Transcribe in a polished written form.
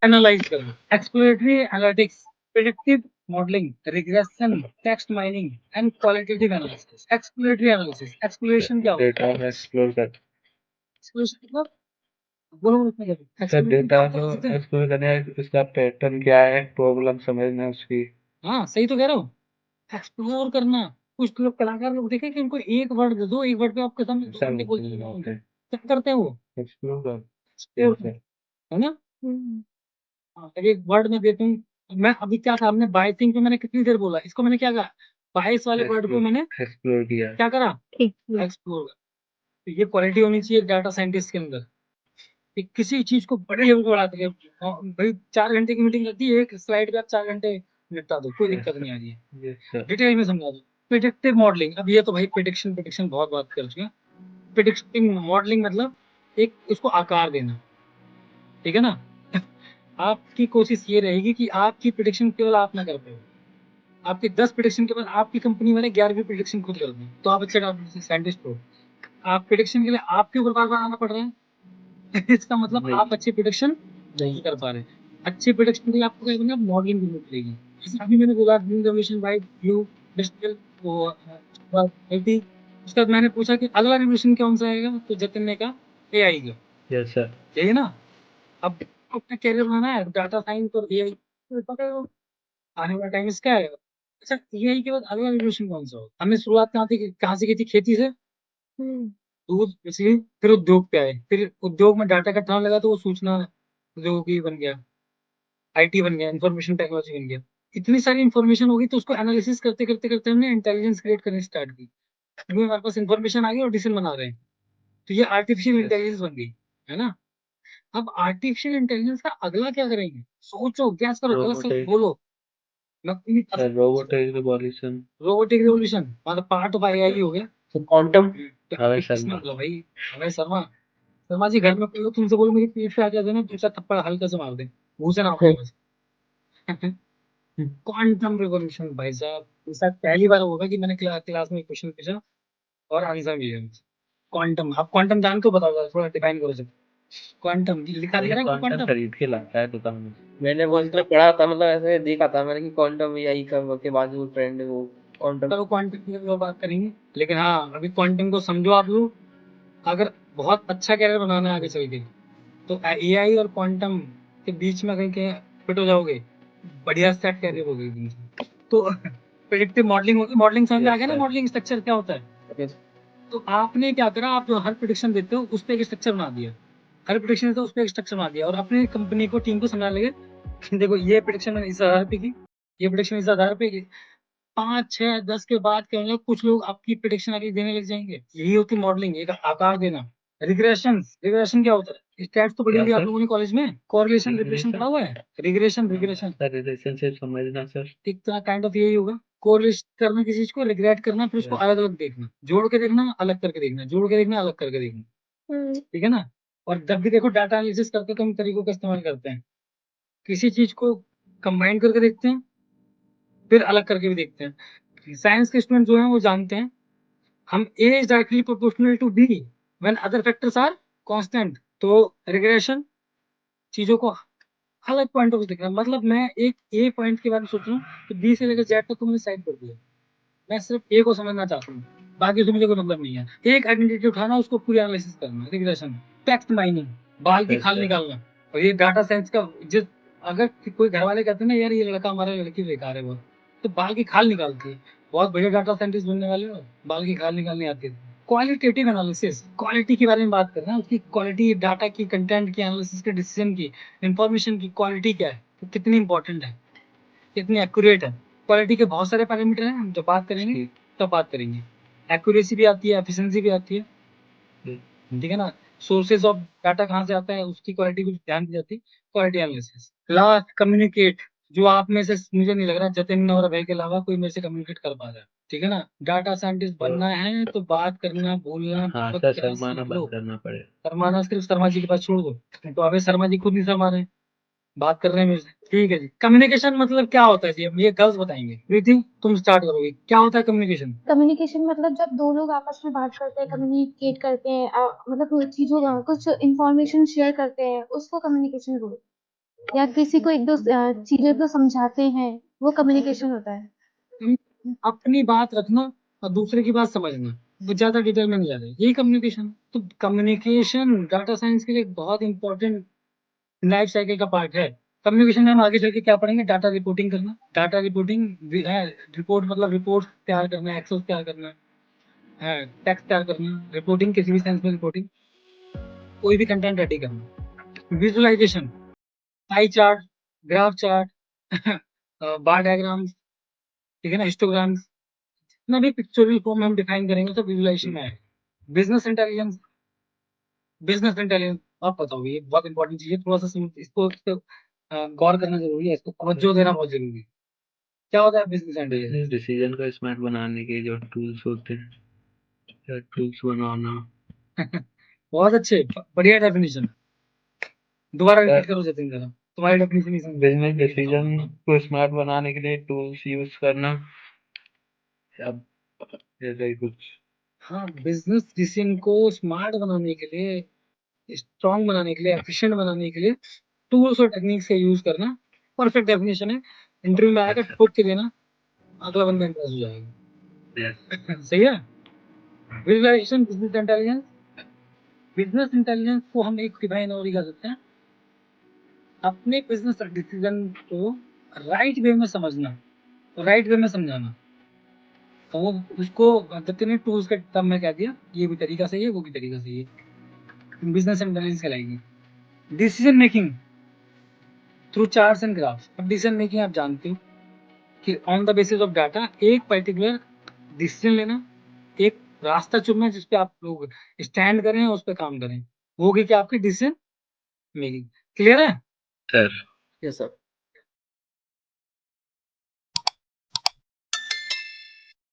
Analyse करना, exploratory analytics, predictive modelling, regression, text mining and qualitative analysis. Exploratory analysis, exploration क्या होता है? Data explore कर exploration मतलब बोलो बोलो क्या कहते हैं? सर, एक्सप्लोरेशन डेटा क्या होता को है बोल सकते हैं? एक्सप्लोर करने का इसका पैटर्न क्या है, प्रॉब्लम समझना उसकी। हाँ सही तो कह रहे हो, एक्सप्लोर करना। कुछ लोग कलाकार लोग देखे कि उनको एक वर्ड दे दो, एक वर्ड पे आपके सामने 2 घंटे बोल देंगे, क्या करते हैं वो? एक्सप्लोर कर एक्सप्लोर, जैसे है ना? हाँ, एक वर्ड में देता हूँ मैं। अभी क्या था, हमने बाइसिंग पे मैंने कितनी देर बोला, इसको मैंने क्या कहा, 22 वाले वर्ड को मैंने एक्सप्लोर किया। क्या करा, एक्सप्लोर। तो ये क्वालिटी होनी चाहिए डाटा साइंटिस्ट के अंदर कि किसी चीज को बड़े लेवल पे बढ़ाते हैं। भाई 4 घंटे की मीटिंग लगती है, एक स्लाइड पे आप 4 घंटे निपटा दो, कोई दिक्कत नहीं आ रही है। Yes sir. डिटेल में समझा दो। प्रिडिक्टिव मॉडलिंग, अब ये तो भाई प्रिडिक्शन प्रिडिक्शन बहुत बात कर चुके हैं। प्रिडिक्टिव मॉडलिंग मतलब एक उसको आकार देना, ठीक है ना? आपकी कोशिश ये रहेगी कि आपकी प्रिडिक्शन केवल आप ना कर पाओ, आपके 10 प्रिडिक्शन के बाद आपकी कंपनी वाले 11वीं प्रिडिक्शन खुद कर दें, तो आप अच्छे डाटा साइंटिस्ट हो। आप प्रिडिक्शन के लिए आपके ऊपर बार बार आना पड़ रहा है इसका मतलब नहीं। आप अच्छी प्रिडिक्शन नहीं कर पा रहे। अच्छी प्रिडिक्शन के लिए आपको क्या करना है, मॉडलिंग करनी पड़ेगी। जैसे अभी मैंने बोला green revolution, white blue digital वो आईटी। उसके बाद मैंने पूछा कि अगला रेवोल्यूशन कौन सा आएगा, तो जतिन ने कहा एआई का। Yes sir. यही है ना? अब आपको अपना कैरियर बनाना है डाटा साइंस और एआई, तो पता है आने वाला टाइम इसका है। अच्छा, एआई के बाद अगला रेवोल्यूशन कौन सा हो? हमने शुरुआत कहाँ से की थी? खेती से, दूध, मछली, फिर उद्योग पे आए, फिर उद्योग में डाटा इकट्ठा होने लगा तो वो सूचना प्रौद्योगिकी बन गया, आईटी बन गया, इंफॉर्मेशन टेक्नोलॉजी बन गया। इतनी सारी इंफॉर्मेशन होगी तो उसको एनालिसिस करते करते करते हमने इंटेलिजेंस क्रिएट करनी स्टार्ट की, क्योंकि हमारे पास इंफॉर्मेशन आ गई और डिसीजन बना रहे हैं। तो ये आर्टिफिशियल इंटेलिजेंस बन गई, है ना? अब आर्टिफिशियल इंटेलिजेंस का अगला क्या करेंगे? सोचो, गैस करो, गलत से रोबोटिक। बोलो। Sir, robotic revolution. Robotic revolution मतलब पार्ट ऑफ एआई हो गया। तो क्वांटम। तो अबे किसने शर्मा। बोला भाई? अबे शर्मा, शर्मा जी घर में कोई हो, तुमसे बोलो मेरी पीठ पे आ जाए ना, दूसरा थप्पड़ हल्का से मार दे, मुंह से ना हो बस। क्वांटम रिवॉल्यूशन भाई साहब, ऐसा पहली बार होगा कि मैंने क्लास में क्वेश्चन पूछा और आंसर मिला। क्वांटम, आप क्वांटम जान के बताओ जरा, थोड़ा डिफाइन करो सर। क्वांटम लिखा दिख रहा है क्वांटम क्वांटम? खरीद के लाता है दुकान में। मैंने वो इसमें क्वांटम, पढ़ा था, मतलब ऐसे देखा था मैंने कि क्वांटम एआई का के बाद वो ट्रेंड है वो क्वांटम। चलो क्वांटम की भी बात करेंगे, लेकिन हाँ अभी क्वांटम को समझो आप लोग। अगर बहुत अच्छा कैरियर बनाना है आगे चल के, तो एआई और क्वांटम के बीच में कहीं के फिट हो जाओगे, बढ़िया सेट कैरियर होगी तुमकी। तो प्रेडिक्टिव मॉडलिंग होगी। मॉडलिंग समझ में आ यस गया ना, सर। मॉडलिंग स्ट्रक्चर क्या होता है? तो आपने क्या करा, आप जो हर प्रेडिक्शन देते हो उस पर एक स्ट्रक्चर बना दिया, हर प्रेडिक्शन देते हो उस पर एक स्ट्रक्चर बना दिया, और अपने कंपनी को, टीम को समझाने लगे कि देखो ये प्रेडिक्शन मैंने इस आधार पे की, ये प्रेडिक्शन इस आधार पे की। 5 6 10 के बाद क्या होगा, कुछ लोग आपकी प्रेडिक्शन आगे देने लग जाएंगे। यही होती मॉडलिंग, एक आकार देना। रिग्रेशन, रिग्रेशन क्या होता है? स्टैट्स तो पढ़ी क्या होगी आप सर? लोगों ने कॉलेज में, कोरिलेशन रिग्रेशन रिलेशन। पढ़ा हुआ है। रिग्रेशन रिग्रेशन सर, रिलेशनशिप समझना सर। एक तरह काइंड ऑफ यही होगा। कोरिलेट करना किसी चीज को, रिग्रेट करना, फिर उसको यस। अलग अलग देखना, जोड़ के देखना, अलग करके देखना, जोड़ के देखना, अलग करके देखना, ठीक है ना? और जब भी देखो डाटा एनालिसिस करते हैं तो हम तरीकों का इस्तेमाल करते हैं। किसी चीज को कंबाइन करके देखते हैं, फिर अलग करके भी देखते हैं। साइंस के स्टूडेंट जो हैं वो जानते हैं, हम A is directly proportional to B when other factors are constant. तो रिग्रेशन चीजों को अलग पॉइंट ऑफ देखना, मतलब मैं एक ए पॉइंट के बारे में सोच रहा हूँ तो बी से लेकर जेड तक तुमने साइड कर दिया, मैं सिर्फ ए को समझना चाहता हूँ, बाकी उसमें मुझे कोई मतलब नहीं है। एक आइडेंटिटी उठाना, उसको पूरी एनालिसिस करना, रिग्रेशन। टेक्स्ट माइनिंग, बाल की यस खाल सर। निकालना। और ये डाटा साइंस का जिस, अगर कोई घर वाले कहते हैं ना यार ये लड़का हमारा, लड़की बेकार है बहुत, तो बाल की खाल निकालती है, बहुत बढ़िया डाटा साइंटिस्ट बनने वाले हो, बाल की खाल निकालनी आती है। क्वालिटेटिव एनालिसिस, क्वालिटी के बारे में बात करना है, उसकी क्वालिटी, डाटा की, कंटेंट की, एनालिसिस के, डिसीजन की, इंफॉर्मेशन की क्वालिटी क्या है, तो कितनी इंपॉर्टेंट है, कितनी एक्यूरेट है। क्वालिटी के बहुत सारे पैरामीटर हैं, हम जब बात करेंगे तब बात करेंगे। एक्यूरेसी भी आती है, एफिशिएंसी भी आती है, ठीक है ना? सोर्सेज ऑफ डाटा कहाँ से आता है, उसकी क्वालिटी भी ध्यान दी जाती है। Quality analysis. Last, communicate. जो आप में से, मुझे नहीं लग रहा जतिन और अभय के अलावा कोई मेरे से कम्युनिकेट कर पा रहा है, ठीक है ना? डाटा साइंटिस्ट बनना है तो बात करना, बोलना, हाँ बहुत सर, प्यार शर्माना सीख लो। बंद करना पड़ेगा। शर्माना सिर्फ शर्मा जी के पास छोड़ दो, तो अभय शर्मा जी खुद नहीं शर्मा रहे, बात कर रहे हैं मेरे से। ठीक है जी, कम्युनिकेशन मतलब क्या होता है जी? अब ये गर्ल्स बताएंगे, प्रीति तुम स्टार्ट करोगे, क्या होता है कम्युनिकेशन? कम्युनिकेशन मतलब जब दो लोग आपस में बात करते हैं, कम्युनिकेट करते हैं, मतलब कुछ चीजों का कुछ इंफॉर्मेशन शेयर करते हैं, उसको कम्युनिकेशन बोलते हैं। या किसी को एक दो चीजें तो समझाते हैं, वो कम्युनिकेशन होता है। अपनी बात रखना और दूसरे की बात समझना, वो ज्यादा डिटेल में नहीं जा रहे, यही कम्युनिकेशन। तो कम्युनिकेशन डाटा साइंस के लिए एक बहुत इंपॉर्टेंट लाइफ साइकिल का पार्ट है। कम्युनिकेशन में हम आगे चल के क्या पढ़ेंगे? डाटा रिपोर्टिंग करना। डाटा रिपोर्टिंग रिपोर्ट मतलब रिपोर्ट तैयार करना, एक्सेल तैयार करना है, टेक्स्ट तैयार करना, रिपोर्टिंग किसी भी सेंस में रिपोर्टिंग, कोई भी कंटेंट रेडी करना। Visualisation, pie chart, graph chart, bar diagrams, ठीक है ना, हिस्टोग्राम्स, जितना भी पिक्चोरल फॉर्म हम डिफाइन करेंगे तो विजुअलाइजेशन में आएगा। बिजनेस इंटेलिजेंस, बिजनेस इंटेलिजेंस आप बताओ, ये बहुत इंपॉर्टेंट चीज है, थोड़ा सा इसको गौर करना जरूरी है, इसको तवज्जो देना बहुत जरूरी है। क्या होता है बिजनेस इंटेलिजेंस? डिसीजन को स्मार्ट बनाने के जो टूल्स होते हैं, या टूल्स बनाना। बहुत अच्छे, बढ़िया डेफिनेशन। दोबारा रिपीट करो जतिन जरा, तुम्हारी डेफिनेशन नहीं समझ बिजनेस डिसीजन को स्मार्ट बनाने के लिए टूल्स यूज करना, या ऐसा ही कुछ। हाँ, बिजनेस डिसीजन को स्मार्ट बनाने के लिए, स्ट्रॉन्ग बनाने के लिए, एफिशिएंट बनाने के लिए टूल्स और टेक्निक्स का यूज करना, परफेक्ट डेफिनेशन है। इंटरव्यू में आएगा, ठोक के देना, अगला बंदा इंप्रेस हो जाएगा। सही है। Visualisation, business intelligence. Business intelligence को हम एक डिफाइन और ही कर सकते हैं, अपने बिजनेस डिसीजन को राइट वे में समझना, राइट वे में समझाना। तो वो उसको दत्त ने टूल्स के टर्म में कह दिया, ये भी तरीका सही है, वो भी तरीका सही है, बिजनेस इंटेलिजेंस कहलाएगी। Decision making through charts and graphs. अब डिसीजन मेकिंग आप जानते हो कि on the basis of data एक पर्टिकुलर डिसीजन लेना, एक रास्ता चुनना जिस पे आप लोग स्टैंड करें, उस पर काम करें, वो होगी क्या आपकी डिसीजन मेकिंग। क्लियर है? Sir yes sir.